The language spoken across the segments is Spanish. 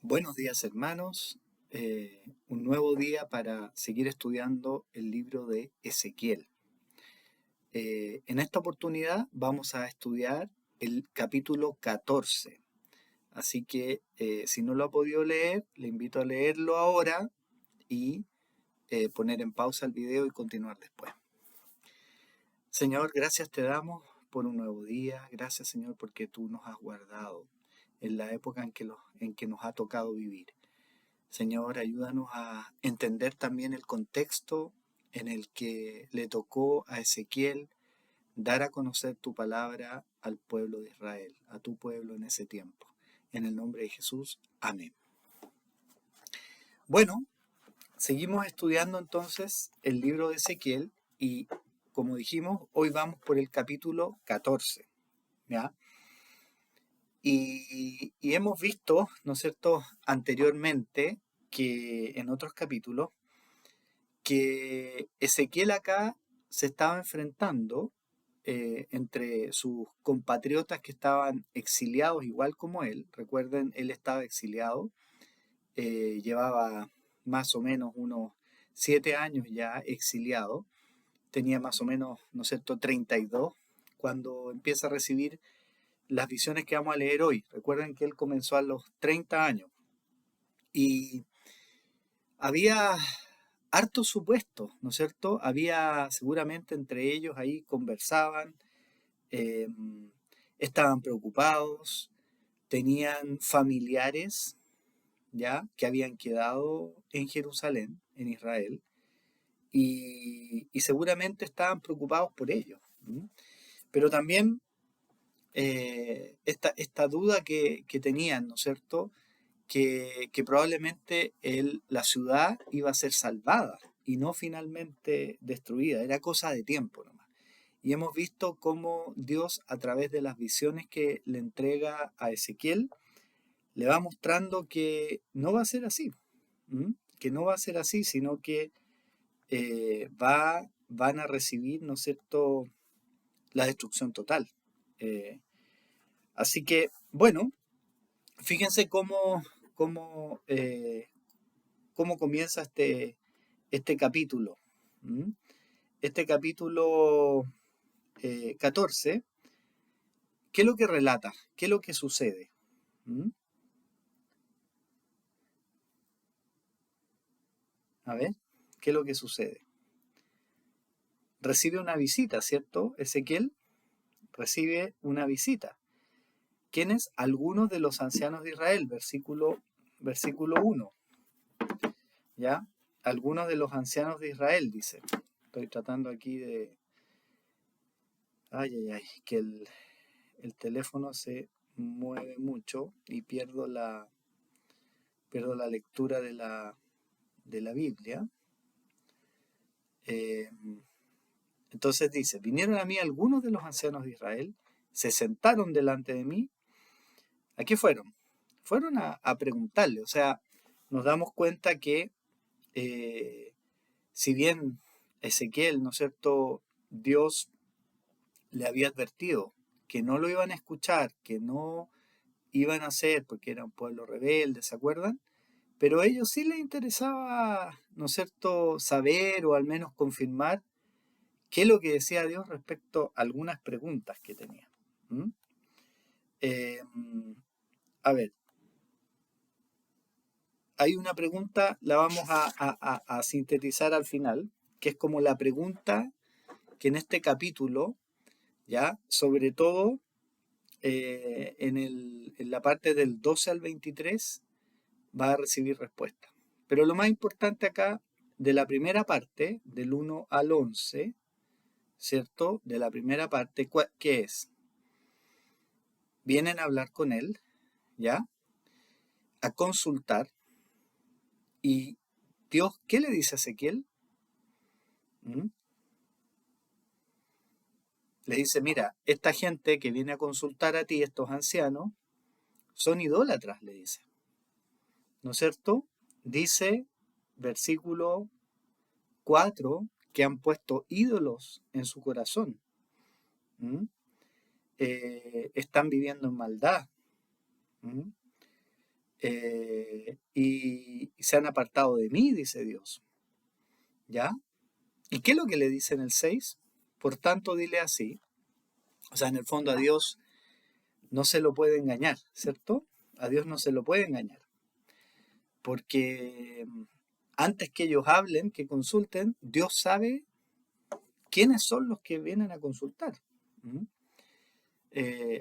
Buenos días hermanos, un nuevo día para seguir estudiando el libro de Ezequiel. En esta oportunidad vamos a estudiar el capítulo 14, así que si no lo ha podido leer, le invito a leerlo ahora y poner en pausa el video y continuar después. Señor, gracias te damos por un nuevo día, gracias Señor porque tú nos has guardado en la época en que nos ha tocado vivir. Señor, ayúdanos a entender también el contexto en el que le tocó a Ezequiel dar a conocer tu palabra al pueblo de Israel, a tu pueblo en ese tiempo. En el nombre de Jesús, amén. Bueno, seguimos estudiando entonces el libro de Ezequiel y, como dijimos, hoy vamos por el capítulo 14, ¿ya? Y hemos visto, ¿no es cierto?, anteriormente que en otros capítulos que Ezequiel acá se estaba enfrentando entre sus compatriotas que estaban exiliados igual como él. Recuerden, él estaba exiliado, llevaba más o menos unos 7 años ya exiliado, tenía más o menos, ¿no es cierto?, 32 cuando empieza a recibir las visiones que vamos a leer hoy. Recuerden que él comenzó a los 30 años y había hartos supuestos, ¿no es cierto? Había seguramente entre ellos ahí conversaban, eh, estaban preocupados, tenían familiares ya que habían quedado en Jerusalén, en Israel, y seguramente estaban preocupados por ellos. Pero también esta duda que tenían, ¿no es cierto? Que probablemente la ciudad iba a ser salvada y no finalmente destruida, era cosa de tiempo nomás. Y hemos visto cómo Dios, a través de las visiones que le entrega a Ezequiel, le va mostrando que no va a ser así, que no va a ser así, sino que van a recibir, ¿no es cierto?, la destrucción total. Eh, Así que, bueno, fíjense cómo, cómo comienza este capítulo. ¿Mm? Este capítulo 14, ¿qué es lo que relata? ¿Qué es lo que sucede? ¿Mm? A ver, ¿qué es lo que sucede? Recibe una visita, ¿cierto? Ezequiel recibe una visita. ¿Quiénes? Algunos de los ancianos de Israel, versículo 1. ¿Ya? Algunos de los ancianos de Israel, dice. Estoy tratando aquí de... que el teléfono se mueve mucho y pierdo la lectura de la Biblia. Entonces dice, vinieron a mí algunos de los ancianos de Israel, se sentaron delante de mí. ¿A qué fueron? Fueron a preguntarle, o sea, nos damos cuenta que si bien Ezequiel, ¿no es cierto?, Dios le había advertido que no lo iban a escuchar, que no iban a hacer porque era un pueblo rebelde, ¿se acuerdan? Pero a ellos sí les interesaba, ¿no es cierto?, saber o al menos confirmar qué es lo que decía Dios respecto a algunas preguntas que tenía. Eh, a ver, hay una pregunta, la vamos a sintetizar al final, que es como la pregunta que en este capítulo, ya, sobre todo en la parte del 12 al 23, va a recibir respuesta. Pero lo más importante acá, de la primera parte, del 1 al 11, ¿cierto? De la primera parte, ¿qué es? Vienen a hablar con él, ¿ya? A consultar. ¿Y Dios qué le dice a Ezequiel? Le dice, mira, esta gente que viene a consultar a ti, estos ancianos, son idólatras, le dice. ¿No es cierto? Dice, versículo 4, que han puesto ídolos en su corazón. Están viviendo en maldad. y se han apartado de mí, dice Dios. ¿Ya? ¿Y qué es lo que le dice en el 6? Por tanto, dile así. O sea, en el fondo a Dios no se lo puede engañar, ¿cierto? A Dios no se lo puede engañar. Porque antes que ellos hablen, que consulten, Dios sabe quiénes son los que vienen a consultar. ¿Mm?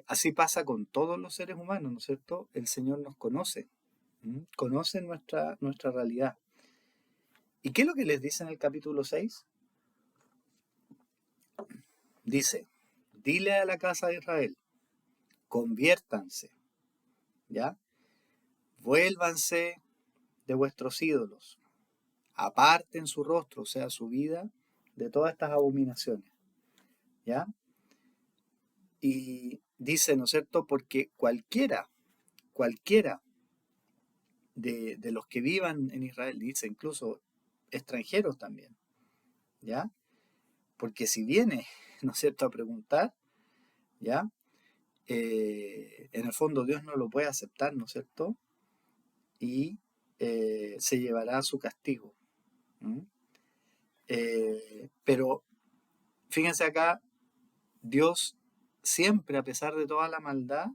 Así pasa con todos los seres humanos, ¿no es cierto? El Señor nos conoce, conoce nuestra realidad. ¿Y qué es lo que les dice en el capítulo 6? Dice, dile a la casa de Israel, conviértanse, ¿ya? Vuélvanse de vuestros ídolos, aparten su rostro, o sea, su vida, de todas estas abominaciones, ¿ya? Y dice, ¿no es cierto? Porque cualquiera de los que vivan en Israel, dice incluso extranjeros también, ¿ya? Porque si viene, ¿no es cierto?, a preguntar, ¿ya? En el fondo Dios no lo puede aceptar, ¿no es cierto? Y se llevará su castigo. Pero fíjense acá, Dios siempre, a pesar de toda la maldad,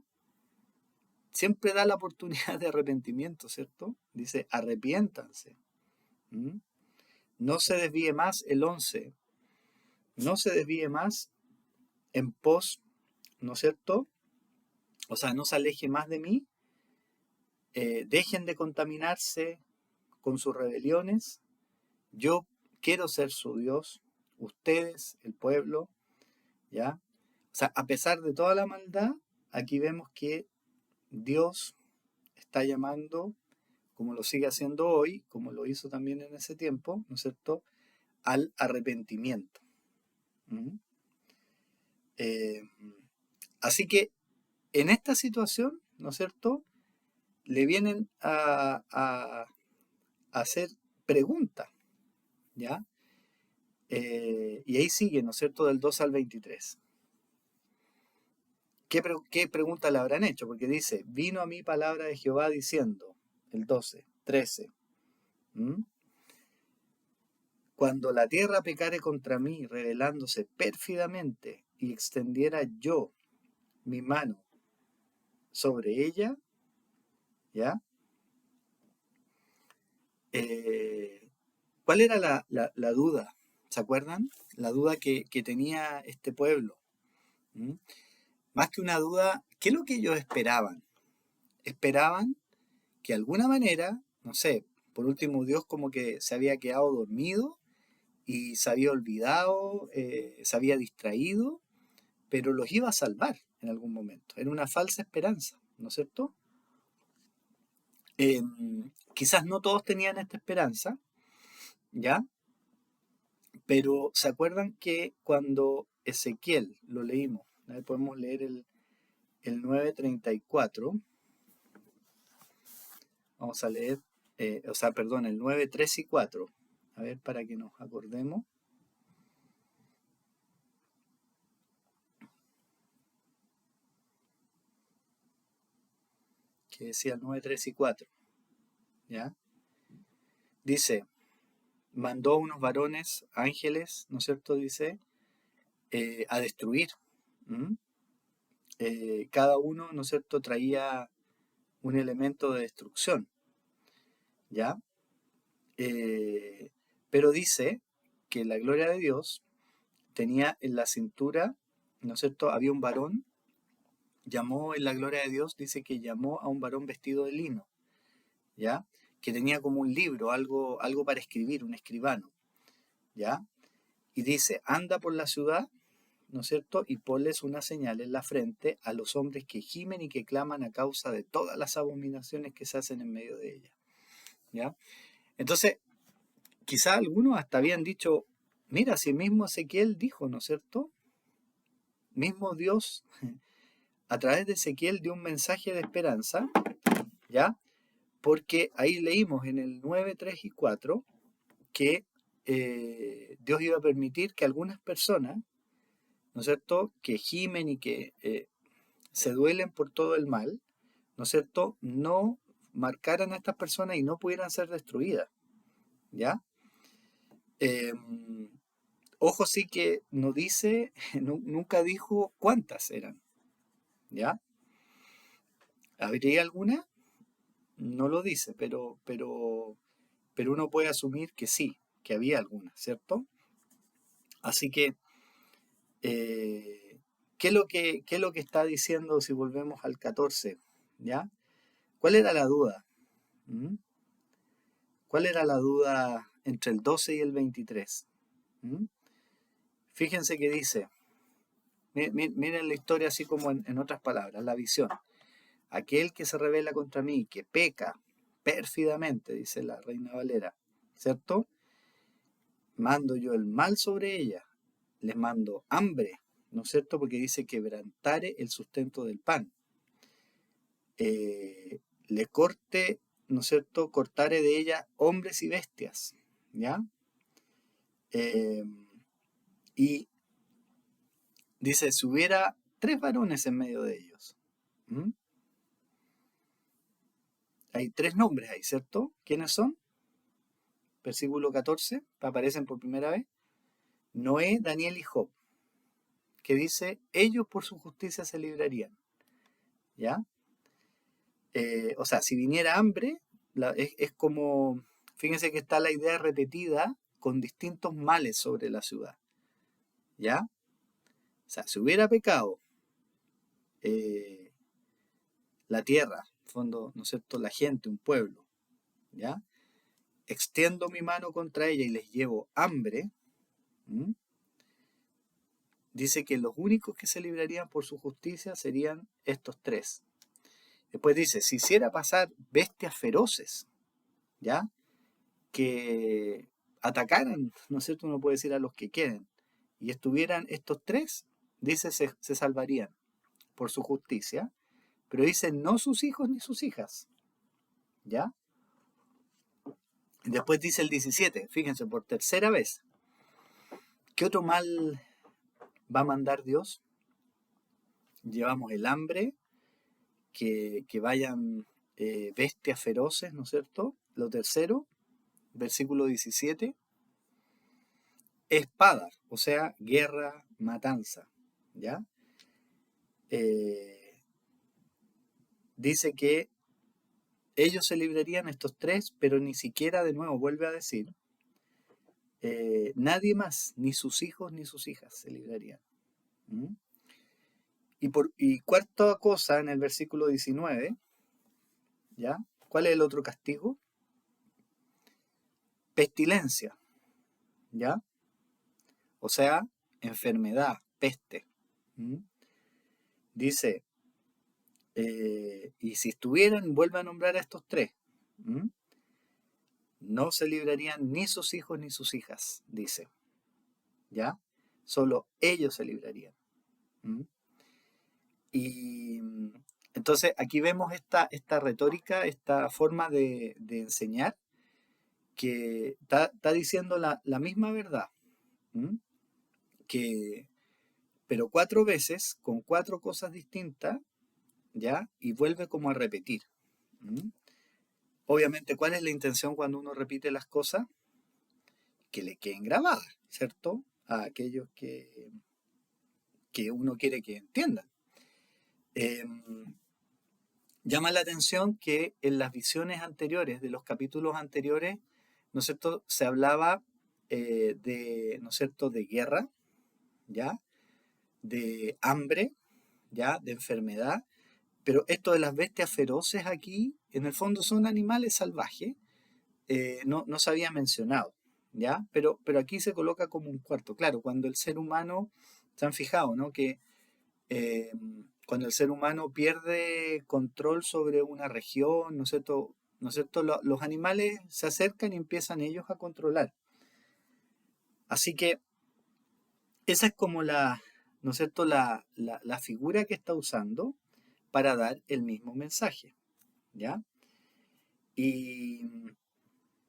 siempre da la oportunidad de arrepentimiento, ¿cierto? Dice, arrepiéntanse. No se desvíe más el 11, no se desvíe más en pos, ¿no es cierto? O sea, no se aleje más de mí, dejen de contaminarse con sus rebeliones, yo quiero ser su Dios, ustedes, el pueblo, ¿ya? O sea, a pesar de toda la maldad, aquí vemos que Dios está llamando, como lo sigue haciendo hoy, como lo hizo también en ese tiempo, ¿no es cierto?, al arrepentimiento. Así que en esta situación, ¿no es cierto?, le vienen a hacer preguntas, ¿ya? Y ahí sigue, ¿no es cierto?, del 2 al 23. ¿Qué pregunta le habrán hecho? Porque dice, vino a mí palabra de Jehová diciendo, el 12, 13, cuando la tierra pecare contra mí, rebelándose pérfidamente, y extendiera yo mi mano sobre ella, ¿ya? ¿Cuál era la duda? ¿Se acuerdan? La duda que tenía este pueblo. Más que una duda, ¿qué es lo que ellos esperaban? Esperaban que de alguna manera, no sé, por último Dios como que se había quedado dormido y se había olvidado, se había distraído, pero los iba a salvar en algún momento. Era una falsa esperanza, ¿no es cierto? Quizás no todos tenían esta esperanza, ¿ya? Pero ¿se acuerdan que cuando Ezequiel, lo leímos, podemos leer el 9:34, vamos a leer, el 9, 3 y 4, a ver para que nos acordemos. Que decía el 9, 3 y 4, ¿ya? Dice, mandó unos varones, ángeles, ¿no es cierto? Dice, a destruir. Cada uno, ¿no es cierto?, traía un elemento de destrucción, ¿ya? Pero dice que la gloria de Dios tenía en la cintura, ¿no es cierto?, había un varón, llamó en la gloria de Dios, dice que llamó a un varón vestido de lino, ¿ya? Que tenía como un libro, algo para escribir, un escribano, ¿ya? Y dice, anda por la ciudad, ¿no es cierto?, y ponles una señal en la frente a los hombres que gimen y que claman a causa de todas las abominaciones que se hacen en medio de ella, ¿ya? Entonces, quizá algunos hasta habían dicho, mira, si mismo Ezequiel dijo, ¿no es cierto? Mismo Dios, a través de Ezequiel, dio un mensaje de esperanza, ¿ya? Porque ahí leímos en el 9, 3 y 4 que Dios iba a permitir que algunas personas, ¿no es cierto?, que gimen y que se duelen por todo el mal, ¿no es cierto?, no marcaran a estas personas y no pudieran ser destruidas, ¿ya? Ojo, sí que no dice, nunca dijo cuántas eran, ¿ya? ¿Habría alguna? No lo dice, pero uno puede asumir que sí, que había alguna, ¿cierto? Así que, qué es lo que está diciendo si volvemos al 14? ¿Ya? ¿Cuál era la duda? ¿Mm? ¿Cuál era la duda entre el 12 y el 23? ¿Mm? Fíjense que dice, miren la historia así como en otras palabras, la visión. Aquel que se rebela contra mí, que peca pérfidamente, dice la Reina Valera, ¿cierto? Mando yo el mal sobre ella, les mando hambre, ¿no es cierto? Porque dice quebrantare el sustento del pan. Le corte, ¿no es cierto? Cortare de ella hombres y bestias, ¿ya? Eh, y dice, si hubiera 3 varones en medio de ellos. ¿Mm? Hay 3 nombres ahí, ¿cierto? ¿Quiénes son? Versículo 14, aparecen por primera vez. Noé, Daniel y Job, que dice, ellos por su justicia se librarían, ¿ya? O sea, si viniera hambre, es como, fíjense que está la idea repetida con distintos males sobre la ciudad, ¿ya? O sea, si hubiera pecado eh, la tierra, en fondo, ¿no es cierto?, la gente, un pueblo, ¿ya? Extiendo mi mano contra ella y les llevo hambre, ¿m? Dice que los únicos que se librarían por su justicia serían estos 3. Después dice, si hiciera pasar bestias feroces, ¿ya? Que atacaran, ¿no es cierto? Uno puede decir a los que queden, y estuvieran estos 3, dice, se salvarían por su justicia, pero dice, no sus hijos ni sus hijas, ¿ya? Después dice el 17, fíjense, por tercera vez, ¿qué otro mal va a mandar Dios? Llevamos el hambre, que vayan bestias feroces, ¿no es cierto? Lo tercero, versículo 17, espada, o sea, guerra, matanza, ¿ya? Eh, dice que ellos se librarían estos 3, pero ni siquiera, de nuevo, vuelve a decir, nadie más, ni sus hijos ni sus hijas se librarían. ¿Mm? Y cuarta cosa, en el versículo 19, ¿ya? ¿Cuál es el otro castigo? Pestilencia, ¿ya? O sea, enfermedad, peste. ¿Mm? Dice, y si estuvieran, vuelve a nombrar a estos 3. ¿Mm? No se librarían ni sus hijos ni sus hijas, dice. ¿Ya? Solo ellos se librarían. ¿Mm? Y entonces aquí vemos esta retórica, esta forma de enseñar que está diciendo la misma verdad. ¿Mm? Que, pero 4 veces con 4 cosas distintas, ¿ya? Y vuelve como a repetir. ¿Mm? Obviamente, ¿cuál es la intención cuando uno repite las cosas? Que le queden grabadas, ¿cierto? A aquellos que uno quiere que entiendan. Llama la atención que en las visiones anteriores, de los capítulos anteriores, ¿no es cierto?, se hablaba ¿no es cierto?, de guerra, ¿ya? De hambre, ¿ya? De enfermedad, pero esto de las bestias feroces aquí, en el fondo son animales salvajes, no se había mencionado, ¿ya? Pero aquí se coloca como un cuarto. Claro, cuando el ser humano, se han fijado, ¿no? Que eh, cuando el ser humano pierde control sobre una región, ¿no es cierto? ¿No es cierto? Los animales se acercan y empiezan ellos a controlar. Así que esa es como ¿no es cierto? La figura que está usando para dar el mismo mensaje, ¿ya? Y,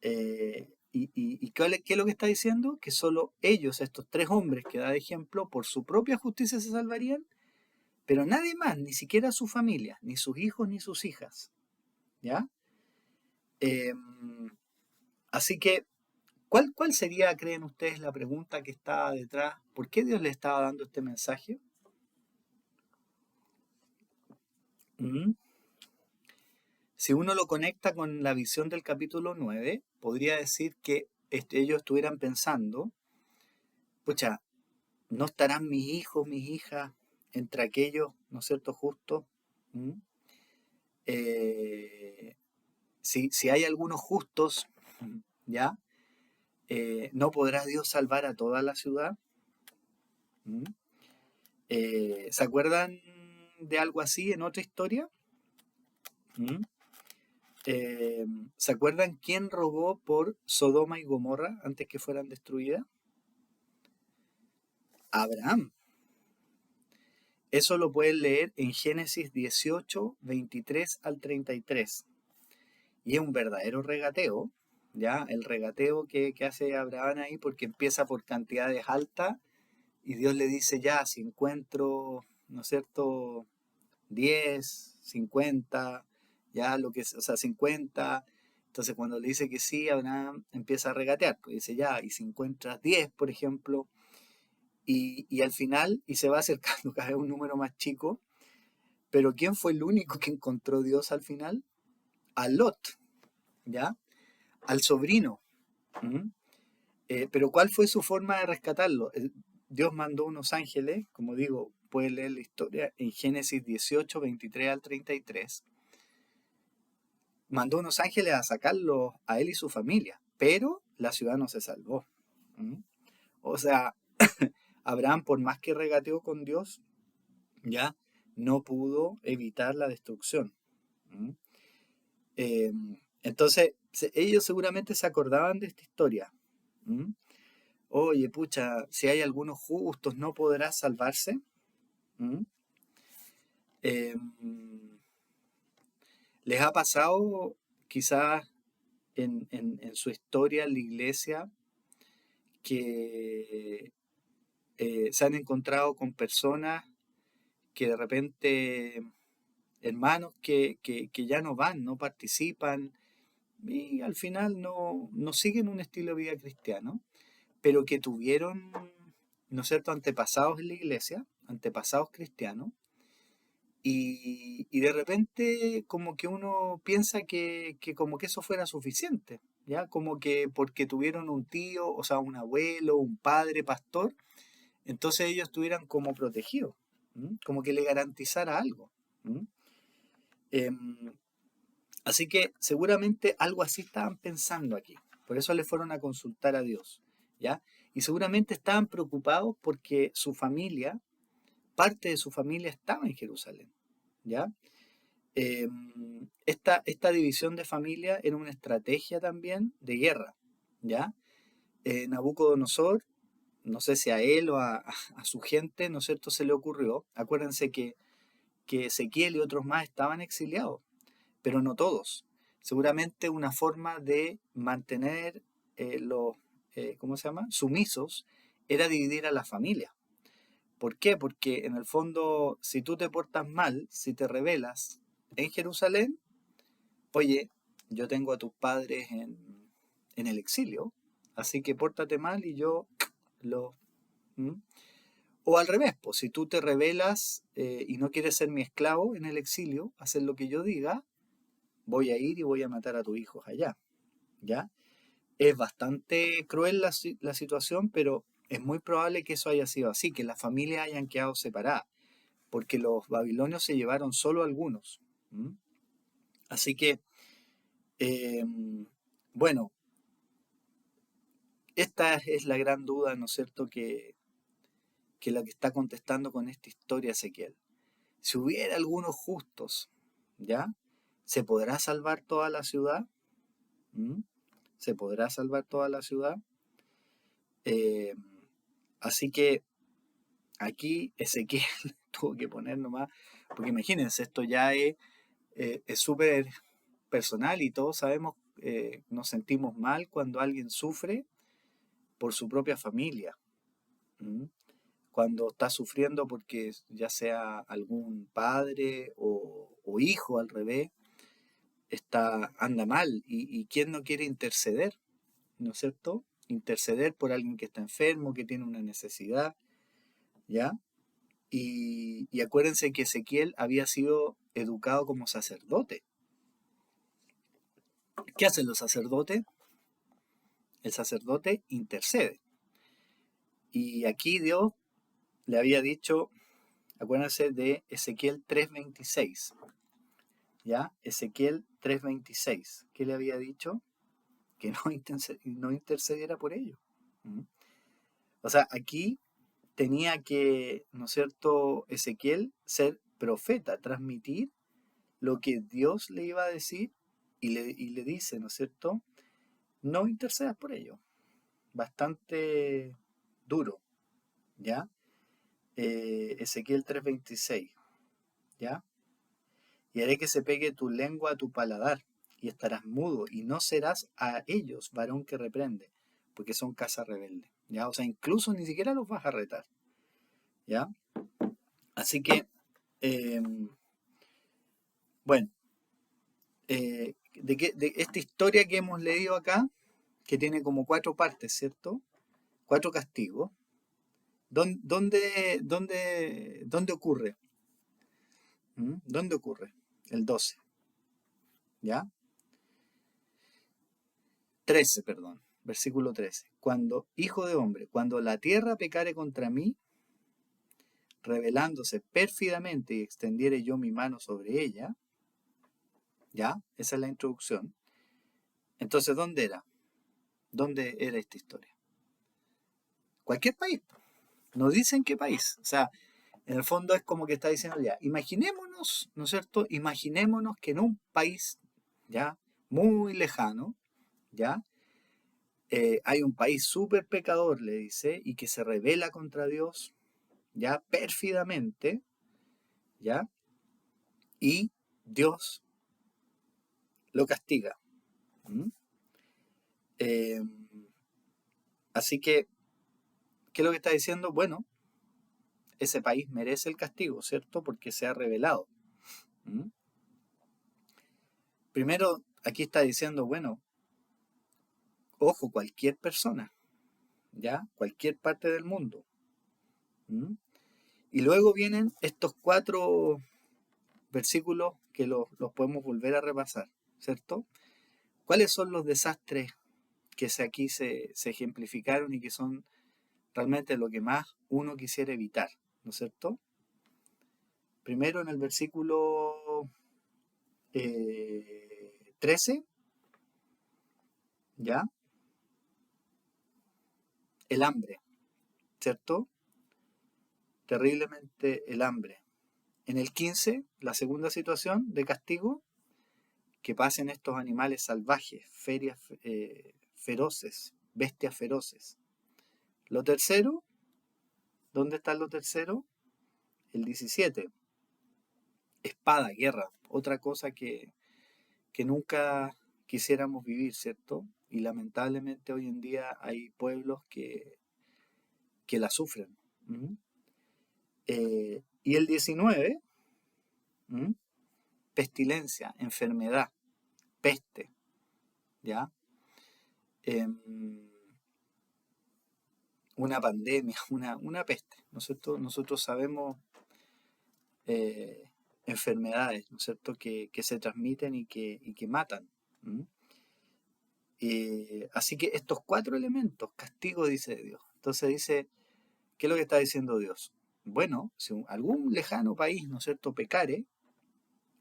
¿qué es lo que está diciendo? Que solo ellos, estos 3 hombres que da de ejemplo, por su propia justicia se salvarían, pero nadie más, ni siquiera su familia, ni sus hijos ni sus hijas, ¿ya? Así que, ¿cuál sería, creen ustedes, la pregunta que estaba detrás? ¿Por qué Dios le estaba dando este mensaje? ¿Mm? Si uno lo conecta con la visión del capítulo 9, podría decir que ellos estuvieran pensando, pucha, ¿no estarán mis hijos, mis hijas, entre aquellos, ¿no es cierto?, justos? ¿Mm? Eh, si hay algunos justos, ¿ya? ¿No podrá Dios salvar a toda la ciudad? ¿Mm? ¿Se acuerdan de algo así en otra historia? ¿Mm? Eh, ¿Se acuerdan quién rogó por Sodoma y Gomorra antes que fueran destruidas? Abraham. Eso lo pueden leer en Génesis 18, 23 al 33. Y es un verdadero regateo, ¿ya? El regateo que hace Abraham ahí, porque empieza por cantidades altas y Dios le dice, ya, si encuentro, ¿no es cierto?, 10, 50, ya lo que es, o sea, 50. Entonces cuando le dice que sí, Abraham empieza a regatear, pues dice, ya, y si encuentras 10, por ejemplo, y al final, y se va acercando cada vez a un número más chico, pero ¿quién fue el único que encontró Dios al final? A Lot, ¿ya? Al sobrino. ¿Mm? Pero ¿cuál fue su forma de rescatarlo? Dios mandó unos ángeles, como digo, puede leer la historia en Génesis 18, 23 al 33. Mandó unos ángeles a sacarlo a él y su familia, pero la ciudad no se salvó. ¿Mm? O sea, Abraham, por más que regateó con Dios, ya no pudo evitar la destrucción. ¿Mm? Eh, entonces, ellos seguramente se acordaban de esta historia. ¿Mm? Oye, pucha, si hay algunos justos, ¿no podrá salvarse? ¿Mm? Eh, ¿Les ha pasado quizás en su historia en la iglesia que se han encontrado con personas que de repente, hermanos que ya no van, no participan y al final no siguen un estilo de vida cristiano, pero que tuvieron, ¿no es cierto?, antepasados en la iglesia, antepasados cristianos, y de repente como que uno piensa que como que eso fuera suficiente, ¿ya? Como que porque tuvieron un tío, o sea, un abuelo, un padre, pastor, entonces ellos estuvieran como protegidos, ¿m? Como que le garantizara algo. ¿M? Em, Así que seguramente algo así estaban pensando aquí. Por eso le fueron a consultar a Dios, ¿ya? Y seguramente estaban preocupados porque su familia, parte de su familia estaba en Jerusalén, ¿ya? Esta división de familia era una estrategia también de guerra, ¿ya? Nabucodonosor, no sé si a él o a su gente, ¿no es cierto?, se le ocurrió. Acuérdense que Ezequiel y otros más estaban exiliados, pero no todos. Seguramente una forma de mantener los, ¿cómo se llama?, sumisos, era dividir a la familia. ¿Por qué? Porque en el fondo, si tú te portas mal, si te rebelas en Jerusalén, oye, yo tengo a tus padres en el exilio, así que pórtate mal y yo lo... ¿Mm? O al revés, pues si tú te rebelas y no quieres ser mi esclavo en el exilio, hacer lo que yo diga, voy a ir y voy a matar a tus hijos allá, ¿ya? Es bastante cruel la situación, pero es muy probable que eso haya sido así, que las familias hayan quedado separadas, porque los babilonios se llevaron solo algunos. ¿Mm? Así que, eh, bueno, esta es la gran duda, ¿no es cierto?, que la que está contestando con esta historia Ezequiel. Si hubiera algunos justos, ¿ya? ¿Se podrá salvar toda la ciudad? ¿Mm? ¿Se podrá salvar toda la ciudad? Eh, Así que aquí Ezequiel tuvo que poner nomás, porque imagínense, esto ya es súper personal y todos sabemos, nos sentimos mal cuando alguien sufre por su propia familia. ¿Mm? Cuando está sufriendo porque ya sea algún padre o hijo al revés, anda mal. ¿Y quién no quiere interceder? ¿No es cierto? Interceder por alguien que está enfermo, que tiene una necesidad, ¿ya? Y acuérdense que Ezequiel había sido educado como sacerdote. ¿Qué hacen los sacerdotes? El sacerdote intercede. Y aquí Dios le había dicho, acuérdense de Ezequiel 3:26, ¿ya? Ezequiel 3:26, ¿qué le había dicho? Que no intercediera por ellos. ¿Mm? O sea, aquí tenía que, ¿no es cierto?, Ezequiel ser profeta, transmitir lo que Dios le iba a decir y le dice, ¿no es cierto?, no intercedas por ello. Bastante duro, ¿ya? Ezequiel 3:26, ¿ya? Y haré que se pegue tu lengua a tu paladar, y estarás mudo, y no serás a ellos varón que reprende, porque son casa rebelde, ¿ya? O sea, incluso ni siquiera los vas a retar, ¿ya? Así que, eh, bueno, de esta historia que hemos leído acá, que tiene como 4 partes, ¿cierto? 4 castigos. ¿Dónde ocurre? ¿Dónde ocurre? El 12, ¿ya? 13, perdón, versículo 13. Cuando, hijo de hombre, cuando la tierra pecare contra mí, rebelándose pérfidamente y extendiere yo mi mano sobre ella, ¿ya? Esa es la introducción. Entonces, ¿dónde era? ¿Dónde era esta historia? Cualquier país. No dicen qué país. O sea, en el fondo es como que está diciendo ya, imaginémonos, ¿no es cierto? Imaginémonos que en un país, ya, muy lejano, ya, hay un país súper pecador, le dice, y que se rebela contra Dios, ya, pérfidamente, ya, y Dios lo castiga. ¿Mm? Eh, Así que, ¿qué es lo que está diciendo? Bueno, ese país merece el castigo, ¿cierto? Porque se ha rebelado. ¿Mm? Primero, aquí está diciendo, bueno, ojo, cualquier persona, ¿ya? Cualquier parte del mundo. ¿Mm? Y luego vienen estos 4 versículos que los podemos volver a repasar, ¿cierto? ¿Cuáles son los desastres que aquí se ejemplificaron y que son realmente lo que más uno quisiera evitar, ¿no es cierto? Primero en el versículo 13, ¿ya? El hambre, ¿cierto? Terriblemente el hambre. En el 15, la segunda situación de castigo, que pasen estos animales salvajes, feroces, bestias feroces. Lo tercero, ¿dónde está lo tercero? El 17, espada, guerra, otra cosa que nunca quisiéramos vivir, ¿cierto? Y lamentablemente hoy en día hay pueblos que la sufren. ¿Mm? Y el 19, ¿mm? Pestilencia, enfermedad, peste, ¿ya? Una pandemia, una peste, ¿no es cierto? Nosotros sabemos eh, enfermedades, ¿no es cierto?, que se transmiten y que matan. ¿Mm? Así que estos 4 elementos, castigo, dice Dios. Entonces dice, ¿qué es lo que está diciendo Dios? Bueno, si algún lejano país, ¿no es cierto?, pecare,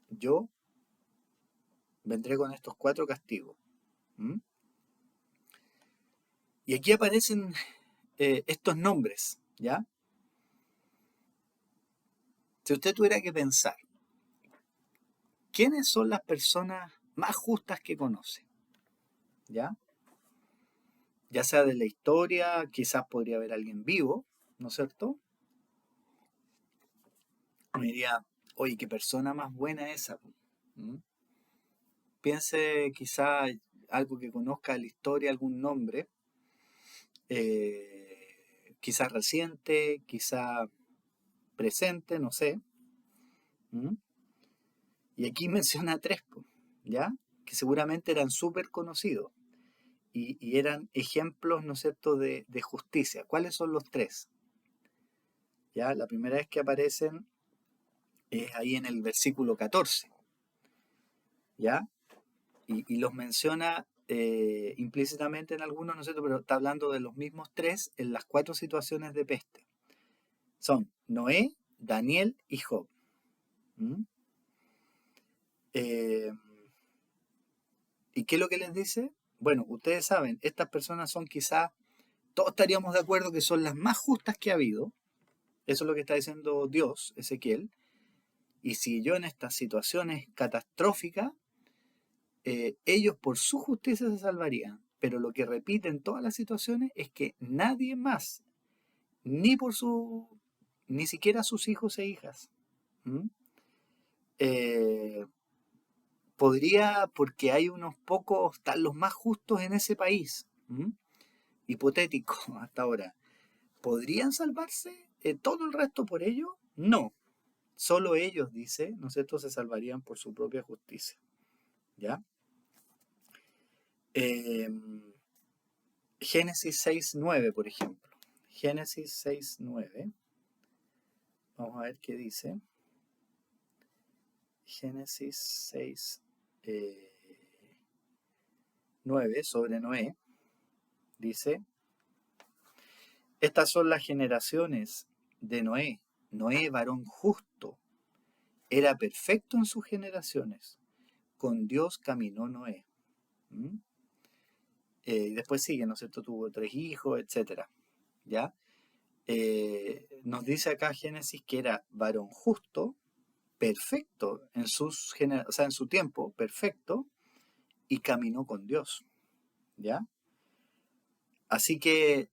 yo vendré con estos 4 castigos. ¿Mm? Y aquí aparecen estos nombres, ¿ya? Si usted tuviera que pensar, ¿quiénes son las personas más justas que conoce? ¿Ya? Ya sea de la historia, quizás podría haber alguien vivo, ¿no es cierto? Me diría, oye, qué persona más buena esa. ¿Mm? Piense quizá algo que conozca de la historia, algún nombre, quizás reciente, quizá presente, no sé. ¿Mm? Y aquí menciona 3. ¿ya? Que seguramente eran súper conocidos y eran ejemplos, ¿no es cierto?, de justicia. ¿Cuáles son los tres? ¿Ya? La primera vez que aparecen es ahí en el versículo 14, ¿ya? Y los menciona implícitamente en algunos, ¿no es cierto?, pero está hablando de los mismos tres en las cuatro situaciones de peste. Son Noé, Daniel y Job. ¿Mm? Eh, ¿Y qué es lo que les dice? Bueno, ustedes saben, estas personas son quizás, todos estaríamos de acuerdo que son las más justas que ha habido. Eso es lo que está diciendo Dios, Ezequiel. Y si yo en estas situaciones catastróficas, ellos por su justicia se salvarían. Pero lo que repite en todas las situaciones es que nadie más, ni por su, ni siquiera sus hijos e hijas, ¿m? Eh, podría, porque hay unos pocos, están los más justos en ese país, ¿m? Hipotético hasta ahora, ¿podrían salvarse todo el resto por ello? No, solo ellos, dice, ¿no es cierto?, se salvarían por su propia justicia, ¿ya? Eh, Génesis 6:9, por ejemplo. Génesis 6:9. Vamos a ver qué dice. Génesis 6:9 sobre Noé. Dice, estas son las generaciones de Noé. Noé, varón justo, era perfecto en sus generaciones. Con Dios caminó Noé. ¿Mm? Y después sigue, ¿no es cierto? Tuvo 3 hijos, etcétera. ¿Ya? Nos dice acá Génesis que era varón justo, perfecto en o sea, en su tiempo, perfecto, y caminó con Dios. ¿Ya? Así que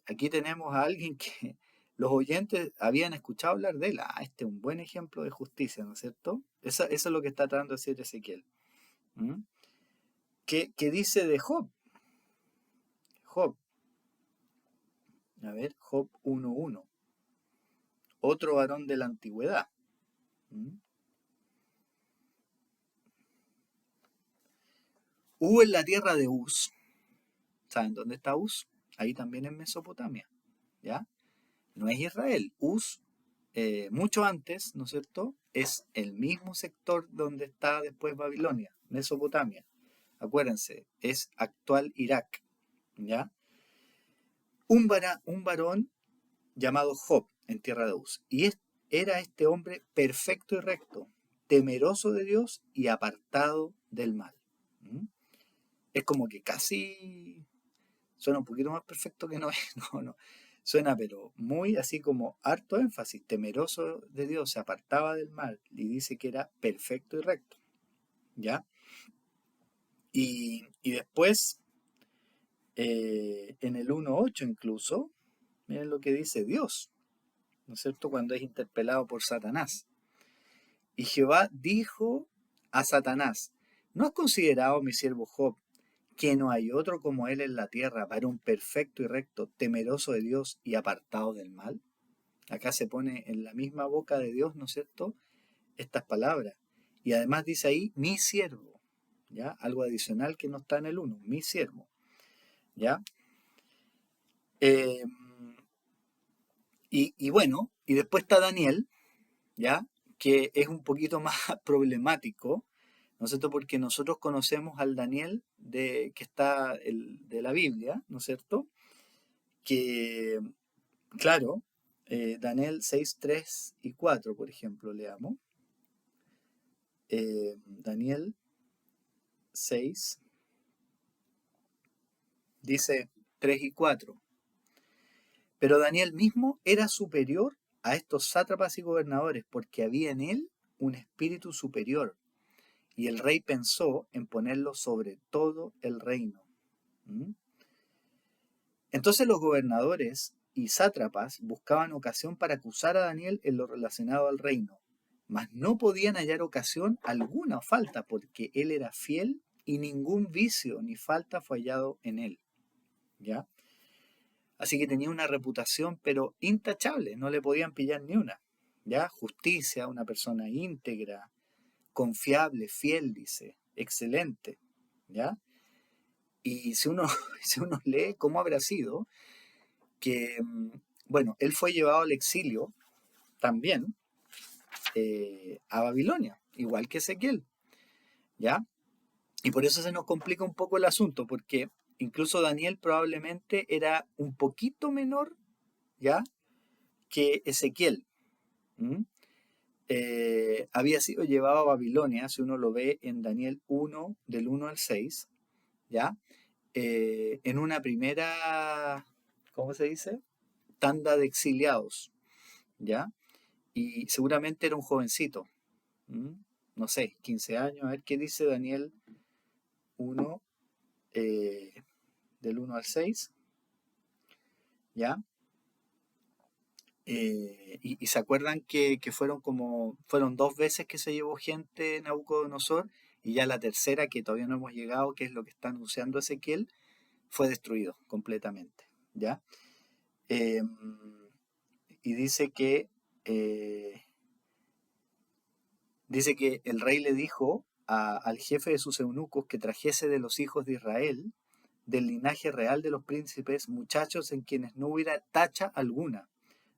aquí tenemos a alguien que los oyentes habían escuchado hablar de él. Ah, este es un buen ejemplo de justicia, ¿no es cierto? Eso es lo que está tratando de decir Ezequiel. ¿Mm? ¿Qué dice de Job? Job, a ver, Job 1:1. Otro varón de la antigüedad. ¿Mm? Hubo en la tierra de Uz. ¿Saben dónde está Uz? Ahí también en Mesopotamia. ¿Ya? No es Israel. Uz, mucho antes, ¿no es cierto? Es el mismo sector donde está después Babilonia, Mesopotamia. Acuérdense, es actual Irak. ¿Ya? Un varón llamado Job en tierra de Uz. Y era este hombre perfecto y recto, temeroso de Dios y apartado del mal. ¿Mm? Es como que casi suena un poquito más perfecto que no es, no, no. Suena pero muy así como harto énfasis, temeroso de Dios, se apartaba del mal y dice que era perfecto y recto, ¿ya? Y después, en el 1:8 incluso, miren lo que dice Dios, ¿no es cierto? Cuando es interpelado por Satanás. Y Jehová dijo a Satanás, ¿no has considerado, mi siervo Job, que no hay otro como él en la tierra, varón perfecto y recto, temeroso de Dios y apartado del mal? Acá se pone en la misma boca de Dios, ¿no es cierto?, estas palabras. Y además dice ahí, mi siervo, ¿ya? Algo adicional que no está en el 1, mi siervo, ¿ya? Eh, y bueno, y después está Daniel, ¿ya? Que es un poquito más problemático, ¿no es cierto? Porque nosotros conocemos al Daniel que está de la Biblia, ¿no es cierto? Que, claro, Daniel 6:3 y 4, por ejemplo, leamos. Daniel 6 dice 3 y 4. Pero Daniel mismo era superior a estos sátrapas y gobernadores, porque había en él un espíritu superior, y el rey pensó en ponerlo sobre todo el reino. ¿Mm? Entonces los gobernadores y sátrapas buscaban ocasión para acusar a Daniel en lo relacionado al reino, mas no podían hallar ocasión alguna o falta, porque él era fiel y ningún vicio ni falta fue hallado en él. ¿Ya? Así que tenía una reputación, pero intachable, no le podían pillar ni una. ¿Ya? Justicia, una persona íntegra, confiable, fiel, dice. excelente, ¿ya? Y si uno, si uno lee cómo habrá sido, que, bueno, él fue llevado al exilio también a Babilonia, igual que Ezequiel, ¿ya? Y por eso se nos complica un poco el asunto, porque incluso Daniel probablemente era un poquito menor, ¿ya? Que Ezequiel. ¿Mm? Había sido llevado a Babilonia, si uno lo ve en Daniel 1, del 1 al 6, ¿ya? En una primera, ¿cómo se dice? Tanda de exiliados, ¿ya? Y seguramente era un jovencito, ¿m? No sé, 15 años, a ver qué dice Daniel 1, eh, del 1 al 6, ¿ya? Y se acuerdan que fueron dos veces que se llevó gente Nabucodonosor, y ya la tercera, que todavía no hemos llegado, que es lo que está anunciando Ezequiel, fue destruido completamente, ¿ya? Eh, y eh, dice que el rey le dijo al jefe de sus eunucos que trajese de los hijos de Israel, del linaje real de los príncipes, muchachos en quienes no hubiera tacha alguna,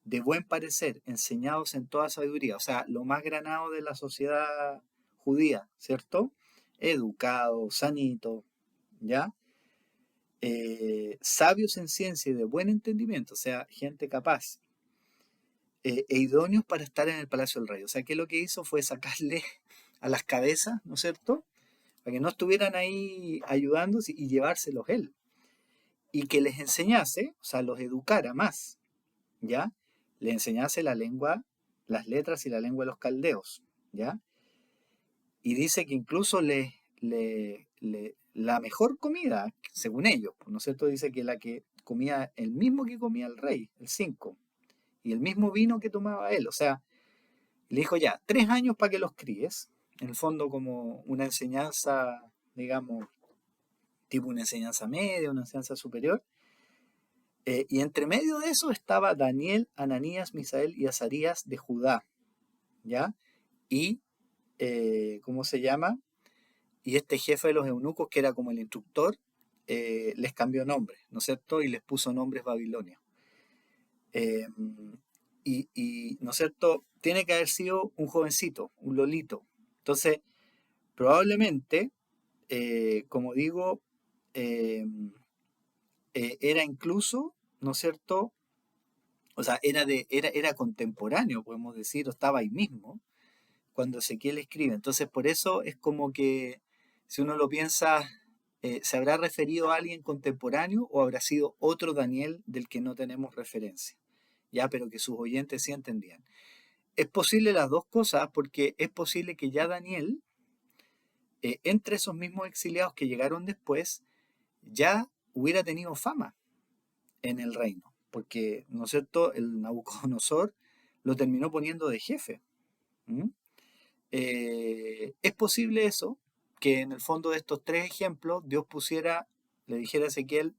de buen parecer, enseñados en toda sabiduría, o sea, lo más granado de la sociedad judía, ¿cierto? Educado, sanito, ¿ya? Sabios en ciencia y de buen entendimiento, o sea, gente capaz, e idóneos para estar en el palacio del rey. O sea, que lo que hizo fue sacarle a las cabezas, ¿no es cierto? Para que no estuvieran ahí ayudándose y llevárselos él. Y que les enseñase, o sea, los educara más, ¿ya? Les enseñase la lengua, las letras y la lengua de los caldeos, ¿ya? Y dice que incluso la mejor comida, según ellos, ¿no es cierto? Dice que la que comía, el mismo que comía el rey, el 5, y el mismo vino que tomaba él, o sea, le dijo ya, 3 años para que los críes, en el fondo como una enseñanza, digamos, tipo una enseñanza media, una enseñanza superior, y entre medio de eso estaba Daniel, Ananías, Misael y Azarías de Judá, ¿ya? Y, ¿cómo se llama? Y este jefe de los eunucos, que era como el instructor, les cambió nombre, ¿no es cierto? Y les puso nombres babilonios. Eh, ¿No es cierto? Tiene que haber sido un jovencito, un lolito. Entonces, probablemente, como digo, eh, era incluso, ¿no es cierto? O sea, era contemporáneo, podemos decir, o estaba ahí mismo cuando Ezequiel escribe. Entonces, por eso es como que, si uno lo piensa, ¿se habrá referido a alguien contemporáneo o habrá sido otro Daniel del que no tenemos referencia? Ya, pero que sus oyentes sí entendían. Es posible las dos cosas, porque es posible que ya Daniel, entre esos mismos exiliados que llegaron después, ya hubiera tenido fama en el reino, porque, ¿no es cierto?, el Nabucodonosor lo terminó poniendo de jefe. ¿Mm? Es posible eso, que en el fondo de estos tres ejemplos Dios pusiera, le dijera a Ezequiel,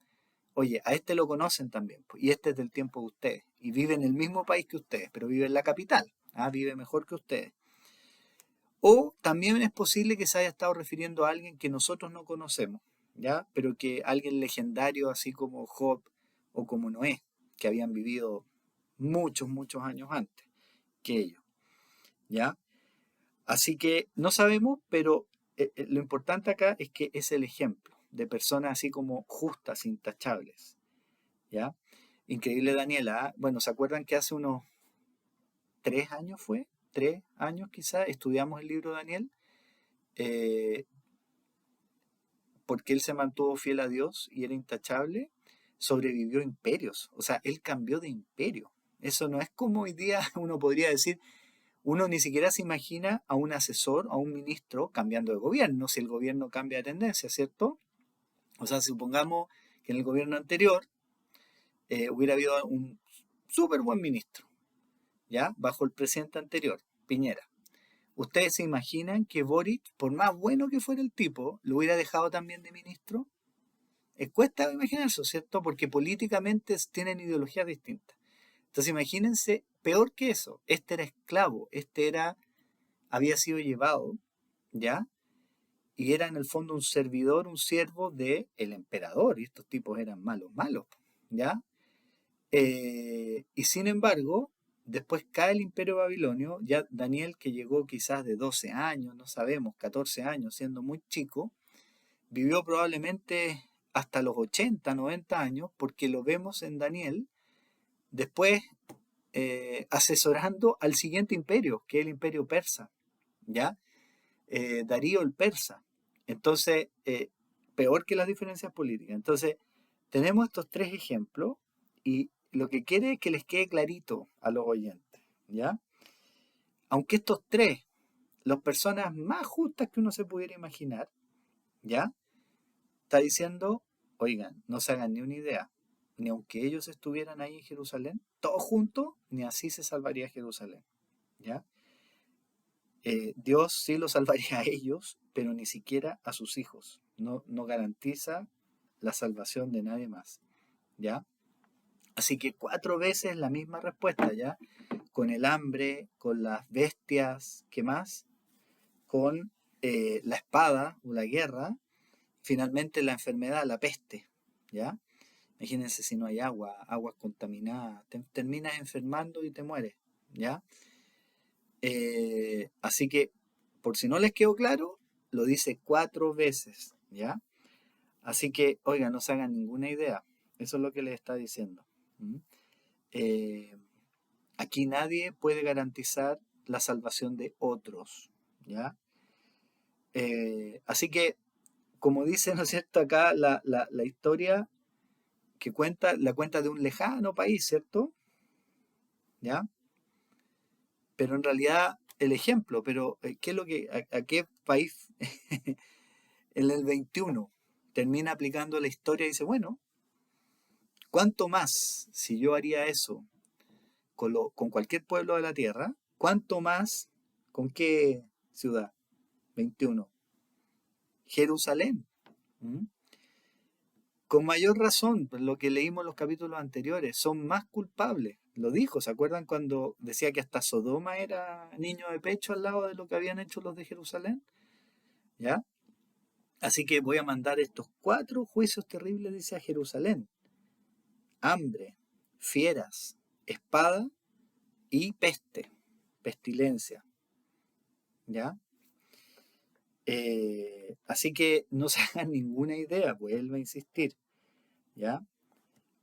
oye, a este lo conocen también, pues, y este es del tiempo de ustedes, y vive en el mismo país que ustedes, pero vive en la capital, vive mejor que ustedes. O también es posible que se haya estado refiriendo a alguien que nosotros no conocemos, ¿ya? Pero que alguien legendario, así como Job o como Noé, que habían vivido muchos, muchos años antes que ellos, ¿ya? Así que no sabemos, pero lo importante acá es que es el ejemplo de personas así como justas, intachables, ¿ya? Increíble, Daniela, ¿ah? Bueno, ¿se acuerdan que hace unos 3 años fue? 3 años quizás, estudiamos el libro de Daniel, eh, porque él se mantuvo fiel a Dios y era intachable, sobrevivió imperios, o sea, él cambió de imperio. Eso no es como hoy día uno podría decir, uno ni siquiera se imagina a un asesor, a un ministro cambiando de gobierno, si el gobierno cambia de tendencia, ¿cierto? O sea, supongamos que en el gobierno anterior hubiera habido un súper buen ministro, ¿ya? Bajo el presidente anterior, Piñera. ¿Ustedes se imaginan que Boric, por más bueno que fuera el tipo, lo hubiera dejado también de ministro? Cuesta imaginarse, ¿cierto? Porque políticamente tienen ideologías distintas. Entonces imagínense, peor que eso, este era esclavo, había sido llevado, ¿ya? y era en el fondo un servidor, un siervo del emperador, y estos tipos eran malos, malos, ¿ya? Y sin embargo, después cae el imperio babilonio, ya Daniel, que llegó quizás de 12 años, no sabemos, 14 años, siendo muy chico, vivió probablemente hasta los 80, 90 años, porque lo vemos en Daniel, después asesorando al siguiente imperio, que es el imperio persa, ¿ya? Darío el persa. Entonces, peor que las diferencias políticas. Entonces, tenemos estos tres ejemplos y lo que quiere es que les quede clarito a los oyentes, ¿ya? Aunque estos tres, las personas más justas que uno se pudiera imaginar, ¿ya? Está diciendo, oigan, no se hagan ni una idea, ni aunque ellos estuvieran ahí en Jerusalén, todos juntos, ni así se salvaría Jerusalén, ¿ya? Dios sí los salvaría a ellos, pero ni siquiera a sus hijos. No, no garantiza la salvación de nadie más, ¿ya? Así que 4 veces la misma respuesta, ¿ya? Con el hambre, con las bestias, ¿qué más? Con la espada o la guerra, finalmente la enfermedad, la peste, ¿ya? Imagínense si no hay agua, agua contaminada, terminas enfermando y te mueres, ¿ya? Así que, por si no les quedó claro, lo dice 4 veces, ¿ya? Así que, oigan, no se hagan ninguna idea. Eso es lo que les está diciendo. ¿Mm? Eh, Aquí nadie puede garantizar la salvación de otros, ¿ya? Así que, como dice, ¿no es cierto? Acá la historia que cuenta, la cuenta de un lejano país, ¿cierto? ¿Ya? Pero en realidad, el ejemplo, pero ¿qué es lo que, a qué país en el 21 termina aplicando la historia y dice, bueno, ¿cuánto más si yo haría eso con cualquier pueblo de la tierra? ¿Cuánto más con qué ciudad? 21. Jerusalén. ¿Mm? Con mayor razón, pues, lo que leímos en los capítulos anteriores, son más culpables. Lo dijo, ¿se acuerdan cuando decía que hasta Sodoma era niño de pecho al lado de lo que habían hecho los de Jerusalén? ¿Ya? Así que voy a mandar estos 4 juicios terribles, dice, a Jerusalén. Hambre, fieras, espada y peste, pestilencia. ¿Ya? Así que no se hagan ninguna idea, pues él va a insistir. ¿Ya?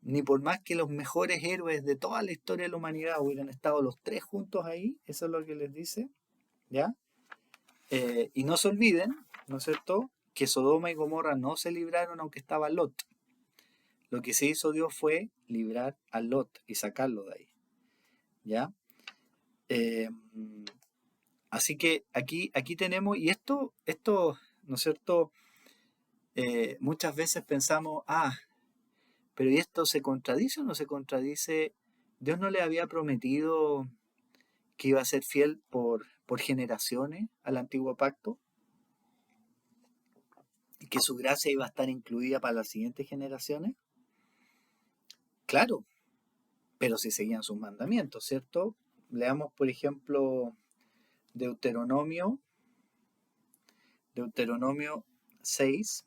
Ni por más que los mejores héroes de toda la historia de la humanidad hubieran estado los tres juntos ahí, eso es lo que les dice, ¿ya? Y no se olviden, ¿no es cierto?, que Sodoma y Gomorra no se libraron aunque estaba Lot. Lo que se hizo Dios fue librar a Lot y sacarlo de ahí, ¿ya? Eh, Así que aquí tenemos, y esto, ¿no es cierto? Muchas veces pensamos, pero ¿y esto se contradice o no se contradice? Dios no le había prometido que iba a ser fiel por generaciones al antiguo pacto y que su gracia iba a estar incluida para las siguientes generaciones. Claro, pero si seguían sus mandamientos, ¿cierto? Leamos, por ejemplo, Deuteronomio, Deuteronomio 6,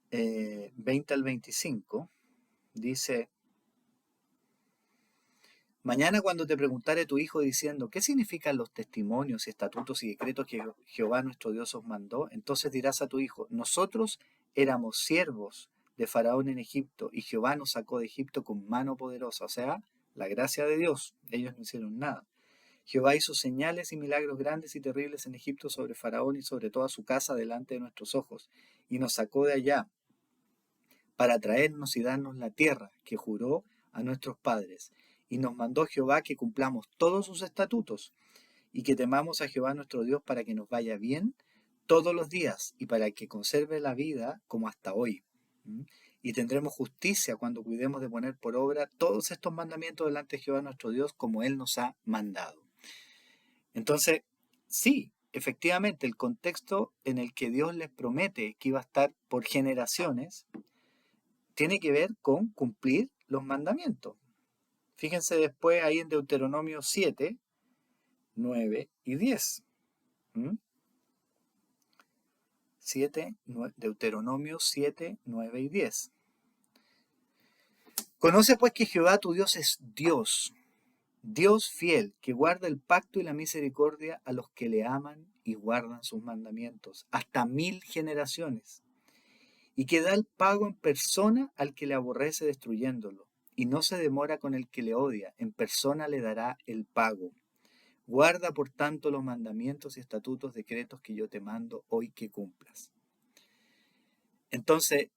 20 al 25, dice, mañana cuando te preguntare tu hijo diciendo, ¿qué significan los testimonios, estatutos y decretos que Jehová nuestro Dios os mandó? Entonces dirás a tu hijo, nosotros éramos siervos de Faraón en Egipto y Jehová nos sacó de Egipto con mano poderosa, o sea, la gracia de Dios, ellos no hicieron nada. Jehová hizo señales y milagros grandes y terribles en Egipto sobre Faraón y sobre toda su casa delante de nuestros ojos, y nos sacó de allá para traernos y darnos la tierra que juró a nuestros padres. Y nos mandó Jehová que cumplamos todos sus estatutos y que temamos a Jehová nuestro Dios para que nos vaya bien todos los días y para que conserve la vida como hasta hoy. Y tendremos justicia cuando cuidemos de poner por obra todos estos mandamientos delante de Jehová nuestro Dios como Él nos ha mandado. Entonces, sí, efectivamente, el contexto en el que Dios les promete que iba a estar por generaciones tiene que ver con cumplir los mandamientos. Fíjense después ahí en Deuteronomio 7, 9 y 10. ¿Mm? Deuteronomio 7, 9 y 10. Conoce pues que Jehová tu Dios es Dios, Dios fiel, que guarda el pacto y la misericordia a los que le aman y guardan sus mandamientos, hasta 1000 generaciones, y que da el pago en persona al que le aborrece destruyéndolo, y no se demora con el que le odia, en persona le dará el pago. Guarda por tanto los mandamientos y estatutos, decretos que yo te mando hoy que cumplas. Entonces,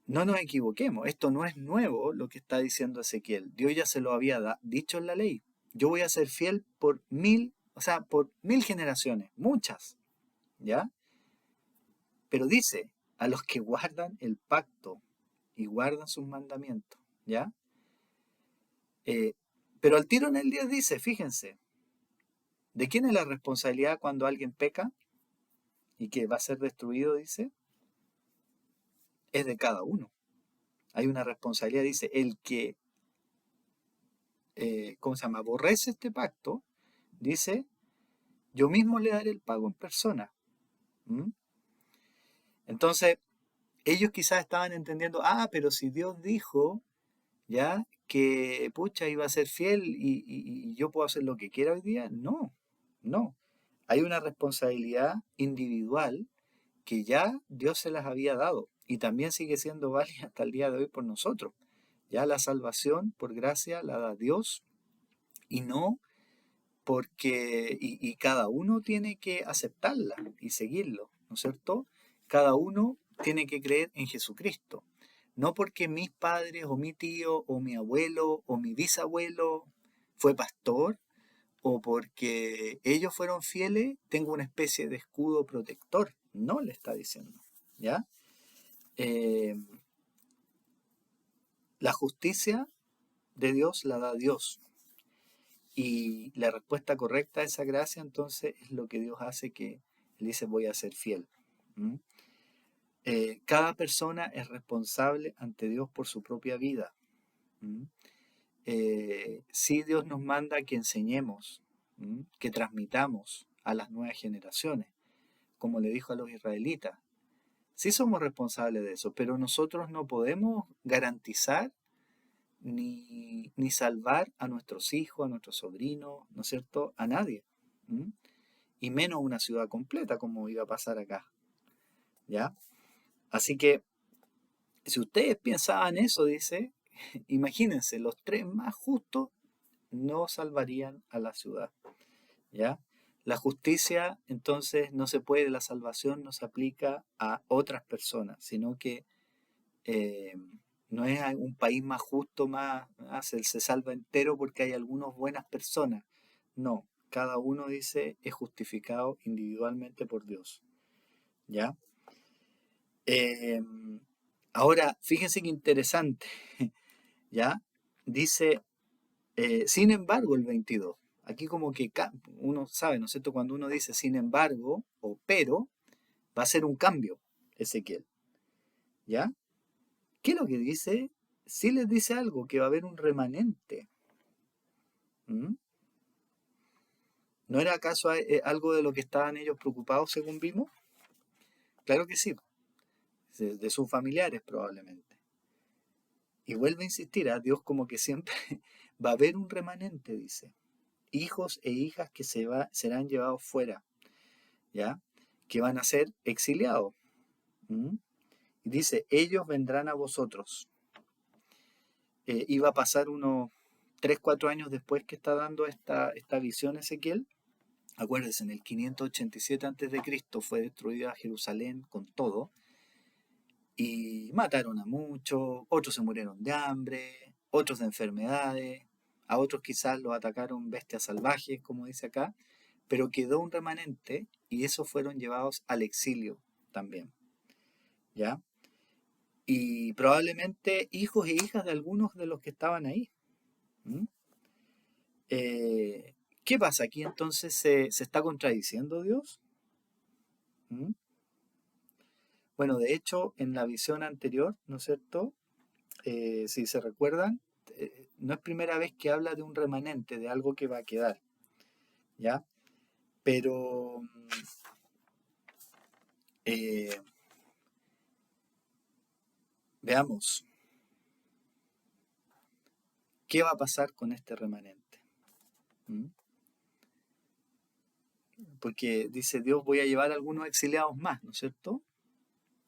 no nos equivoquemos, esto no es nuevo lo que está diciendo Ezequiel. Dios ya se lo había dicho en la ley. Yo voy a ser fiel por 1000 generaciones, muchas, ¿ya? Pero dice, a los que guardan el pacto y guardan sus mandamientos, ¿ya? Pero al tiro en el 10 dice, fíjense, ¿de quién es la responsabilidad cuando alguien peca y que va a ser destruido, dice? Es de cada uno. Hay una responsabilidad, dice, el que, aborrece este pacto, dice, yo mismo le daré el pago en persona. ¿Mm? Entonces, ellos quizás estaban entendiendo, pero si Dios dijo, ya, que pucha iba a ser fiel y yo puedo hacer lo que quiera hoy día, no, no. Hay una responsabilidad individual que ya Dios se las había dado y también sigue siendo válida hasta el día de hoy por nosotros. Ya la salvación por gracia la da Dios y no porque, y cada uno tiene que aceptarla y seguirlo, ¿no es cierto? Cada uno tiene que creer en Jesucristo. No porque mis padres o mi tío o mi abuelo o mi bisabuelo fue pastor o porque ellos fueron fieles, tengo una especie de escudo protector. No le está diciendo, ¿ya? La justicia de Dios la da Dios. Y la respuesta correcta a esa gracia entonces es lo que Dios hace, que Él dice voy a ser fiel. ¿Mm? Cada persona es responsable ante Dios por su propia vida. ¿Mm? Sí, Dios nos manda que enseñemos, que transmitamos a las nuevas generaciones, como le dijo a los israelitas. Sí somos responsables de eso, pero nosotros no podemos garantizar ni salvar a nuestros hijos, a nuestros sobrinos, ¿no es cierto?, a nadie. ¿Mm? Y menos una ciudad completa como iba a pasar acá, ¿ya? Así que, si ustedes pensaban eso, dice, imagínense, los 3 más justos no salvarían a la ciudad, ¿ya? La justicia, entonces, no se puede, la salvación no se aplica a otras personas, sino que eh, no es un país más justo, se salva entero porque hay algunas buenas personas. No, cada uno, dice, es justificado individualmente por Dios, ¿ya? Eh, Ahora, fíjense qué interesante, ¿ya? Dice, sin embargo, el 22. Aquí como que uno sabe, ¿no es cierto? Cuando uno dice sin embargo o pero, va a ser un cambio, Ezequiel, ¿ya? ¿Qué es lo que dice? Sí les dice algo, que va a haber un remanente. ¿Mm? ¿No era acaso algo de lo que estaban ellos preocupados según vimos? Claro que sí, de sus familiares probablemente. Y vuelve a insistir, a Dios como que siempre va a haber un remanente, dice. Hijos e hijas que serán llevados fuera, ¿ya? Que van a ser exiliados. ¿Mm? Y dice, ellos vendrán a vosotros. Iba a pasar unos 3, 4 años después que está dando esta visión Ezequiel. Acuérdense, en el 587 a.C. fue destruida Jerusalén con todo. Y mataron a muchos, otros se murieron de hambre, otros de enfermedades, a otros quizás los atacaron bestias salvajes, como dice acá, pero quedó un remanente y esos fueron llevados al exilio también, ¿ya? Y probablemente hijos e hijas de algunos de los que estaban ahí. ¿Mm? ¿Qué pasa aquí entonces? ¿Se está contradiciendo Dios? ¿Mm? Bueno, de hecho, en la visión anterior, ¿no es cierto? Si se recuerdan, no es primera vez que habla de un remanente, de algo que va a quedar, ¿ya? Pero Eh, Veamos, ¿qué va a pasar con este remanente? ¿Mm? Porque dice Dios, voy a llevar a algunos exiliados más, ¿no es cierto?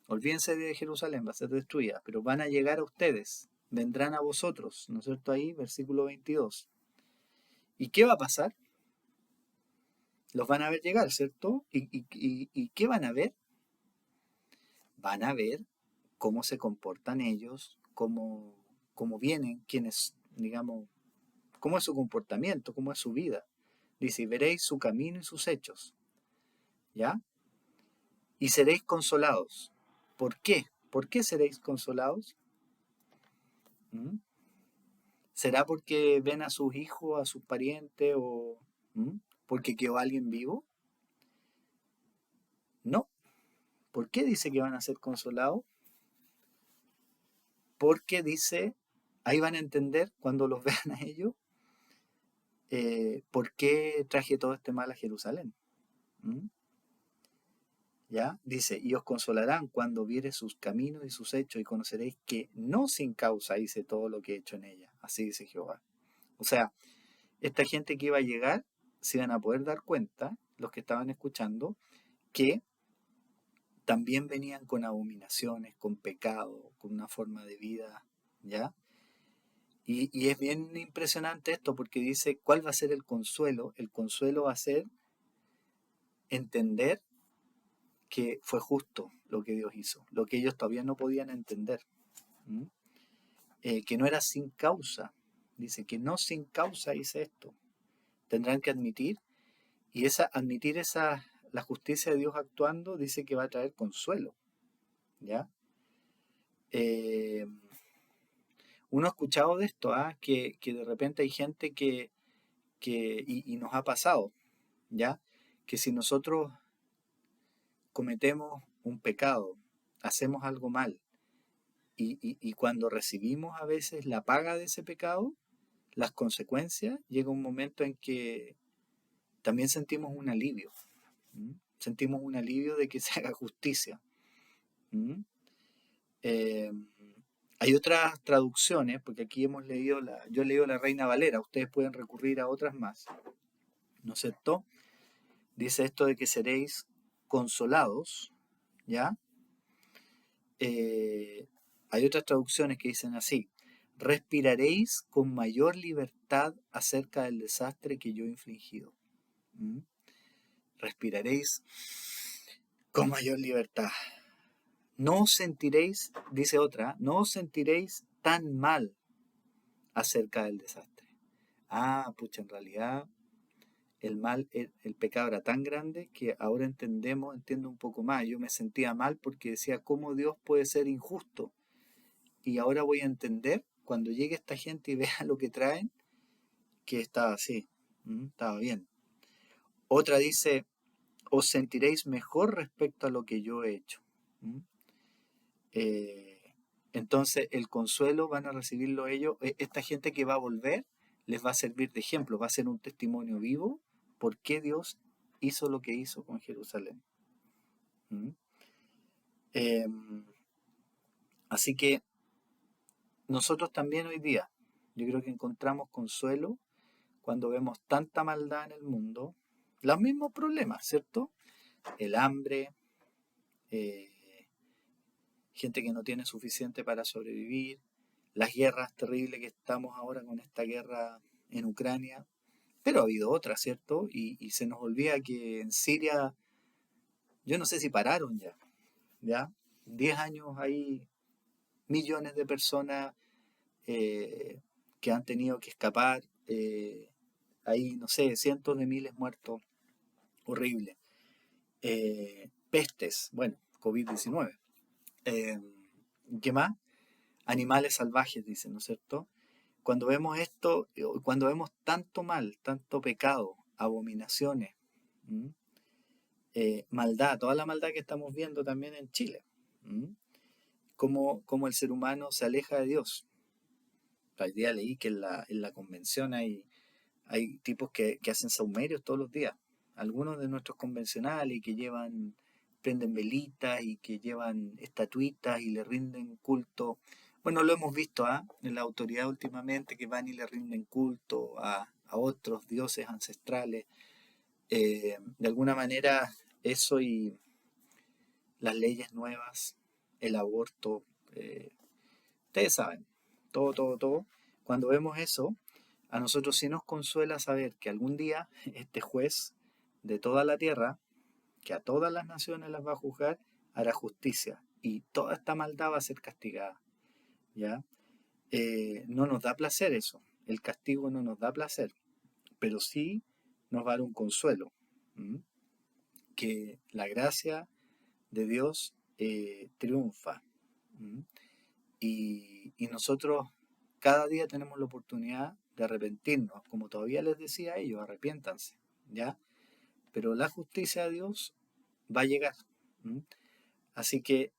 Olvídense de Jerusalén, va a ser destruida, pero van a llegar a ustedes, vendrán a vosotros, ¿no es cierto? Ahí, versículo 22. ¿Y qué va a pasar? Los van a ver llegar, ¿cierto? ¿Y qué van a ver? Van a ver cómo se comportan ellos, cómo vienen, quiénes, digamos, cómo es su comportamiento, cómo es su vida. Dice, y veréis su camino y sus hechos, ¿ya? Y seréis consolados. ¿Por qué? ¿Por qué seréis consolados? ¿Mm? ¿Será porque ven a sus hijos, a sus parientes o porque quedó alguien vivo? No. ¿Por qué dice que van a ser consolados? Porque dice, ahí van a entender cuando los vean a ellos, por qué traje todo este mal a Jerusalén. ¿Mm? ¿Ya? Dice, y os consolarán cuando viere sus caminos y sus hechos y conoceréis que no sin causa hice todo lo que he hecho en ella. Así dice Jehová. O sea, esta gente que iba a llegar se iban a poder dar cuenta, los que estaban escuchando, que también venían con abominaciones, con pecado, con una forma de vida, ¿ya? Y es bien impresionante esto porque dice, ¿cuál va a ser el consuelo? El consuelo va a ser entender que fue justo lo que Dios hizo, lo que ellos todavía no podían entender, ¿m? Que no era sin causa. Dice que no sin causa hice esto. Tendrán que admitir, y admitir la justicia de Dios actuando, dice que va a traer consuelo, ¿ya? Eh, Uno ha escuchado de esto, ¿ah? Que de repente hay gente y nos ha pasado, ¿ya? Que si nosotros cometemos un pecado, hacemos algo mal, y cuando recibimos a veces la paga de ese pecado, las consecuencias, llega un momento en que también sentimos un alivio. ¿Mm? Sentimos un alivio de que se haga justicia. ¿Mm? Eh, Hay otras traducciones, porque aquí hemos leído yo he leído la Reina Valera, ustedes pueden recurrir a otras más, ¿no es cierto? Dice esto de que seréis consolados, ¿ya? Eh, Hay otras traducciones que dicen así, respiraréis con mayor libertad acerca del desastre que yo he infligido. ¿Mm? Respiraréis con mayor libertad. No os sentiréis, dice otra, no os sentiréis tan mal acerca del desastre. Ah, pucha, en realidad el pecado era tan grande que ahora entiendo un poco más. Yo me sentía mal porque decía, ¿cómo Dios puede ser injusto? Y ahora voy a entender, cuando llegue esta gente y vea lo que traen, que estaba así, estaba bien. Otra dice, os sentiréis mejor respecto a lo que yo he hecho. ¿Mm? Eh, entonces, el consuelo van a recibirlo ellos. Esta gente que va a volver les va a servir de ejemplo, va a ser un testimonio vivo por qué Dios hizo lo que hizo con Jerusalén. ¿Mm? Eh, Así que nosotros también hoy día, yo creo que encontramos consuelo cuando vemos tanta maldad en el mundo, los mismos problemas, ¿cierto? El hambre, eh, gente que no tiene suficiente para sobrevivir, las guerras terribles que estamos ahora con esta guerra en Ucrania, pero ha habido otras, ¿cierto? Y se nos olvida que en Siria, yo no sé si pararon ya, ¿ya? 10 años hay millones de personas eh, que han tenido que escapar, hay, no sé, cientos de miles muertos, horrible. Pestes, bueno, COVID-19. Eh, ¿Qué más? Animales salvajes, dicen, ¿no es cierto? Cuando vemos esto, cuando vemos tanto mal, tanto pecado, abominaciones, ¿m? Maldad, toda la maldad que estamos viendo también en Chile, ¿m? Cómo el ser humano se aleja de Dios. Hoy día leí que en la convención hay tipos que hacen saumerios todos los días. Algunos de nuestros convencionales que llevan prenden velitas y que llevan estatuitas y le rinden culto. Bueno, lo hemos visto en la autoridad últimamente que van y le rinden culto a otros dioses ancestrales. De alguna manera eso y las leyes nuevas, el aborto, ustedes saben, todo, todo, todo. Cuando vemos eso, a nosotros sí nos consuela saber que algún día este juez de toda la tierra, que a todas las naciones las va a juzgar, hará justicia y toda esta maldad va a ser castigada. ¿Ya? No nos da placer eso, el castigo no nos da placer, pero sí nos va a dar un consuelo, ¿m? Que la gracia de Dios triunfa. ¿M? Y nosotros cada día tenemos la oportunidad de arrepentirnos, como todavía les decía a ellos, arrepiéntanse, ¿ya? Pero la justicia de Dios va a llegar. ¿M? Así que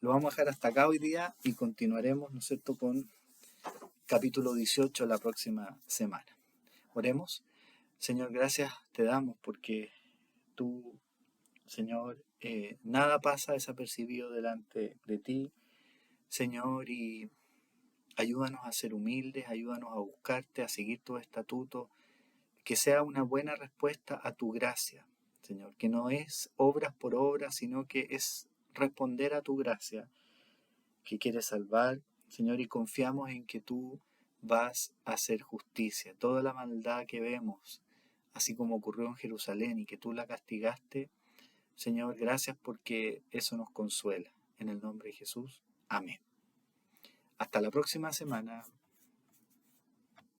lo vamos a dejar hasta acá hoy día y continuaremos, ¿no es cierto?, con capítulo 18 la próxima semana. Oremos. Señor, gracias te damos porque tú, Señor, nada pasa desapercibido delante de ti, Señor, y ayúdanos a ser humildes, ayúdanos a buscarte, a seguir tus estatutos, que sea una buena respuesta a tu gracia, Señor, que no es obras por obras, sino que es responder a tu gracia, que quieres salvar, Señor, y confiamos en que tú vas a hacer justicia. Toda la maldad que vemos, así como ocurrió en Jerusalén y que tú la castigaste, Señor, gracias porque eso nos consuela. En el nombre de Jesús. Amén. Hasta la próxima semana.